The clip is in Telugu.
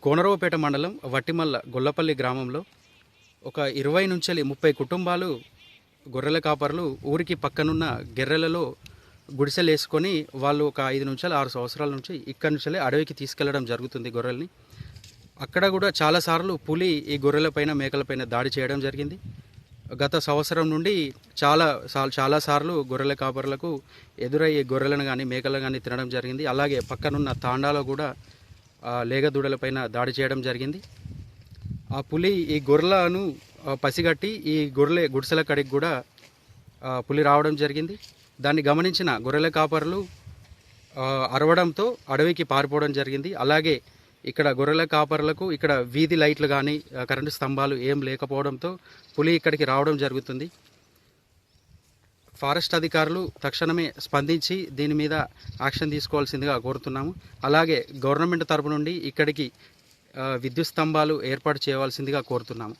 కోనరావుపేట మండలం వట్టిమల్ల గొల్లపల్లి గ్రామంలో ఒక 20 నుంచి 30 కుటుంబాలు గొర్రెల కాపర్లు ఊరికి పక్కనున్న గెర్రెలలో గుడిసెలు వేసుకొని వాళ్ళు ఒక 5 నుంచి 6 సంవత్సరాల నుంచి ఇక్కడి నుంచి అడవికి తీసుకెళ్లడం జరుగుతుంది గొర్రెల్ని. అక్కడ కూడా చాలాసార్లు పులి ఈ గొర్రెలపైన మేకలపైన దాడి చేయడం జరిగింది. గత సంవత్సరం నుండి చాలాసార్లు గొర్రెల కాపర్లకు ఎదురయ్యే గొర్రెలను కానీ మేకలను కానీ తినడం జరిగింది. అలాగే పక్కనున్న తాండాలో కూడా లేగదూడలపైన దాడి చేయడం జరిగింది. ఆ పులి ఈ గొర్రెలను పసిగట్టి ఈ గొర్రెల గుడిసెల కడికి కూడా పులి రావడం జరిగింది. దాన్ని గమనించిన గొర్రెల కాపర్లు అరవడంతో అడవికి పారిపోవడం జరిగింది. అలాగే ఇక్కడ గొర్రెల కాపర్లకు ఇక్కడ వీధి లైట్లు కానీ కరెంటు స్తంభాలు ఏం లేకపోవడంతో పులి ఇక్కడికి రావడం జరుగుతుంది. ఫారెస్ట్ అధికారులు తక్షణమే స్పందించి దీని మీద యాక్షన్ తీసుకోవాల్సిందిగా కోరుతున్నాము. అలాగే గవర్నమెంట్ తరపు నుండి ఇక్కడికి విద్యుత్ స్తంభాలు ఏర్పాటు చేయవలసిందిగా కోరుతున్నాము.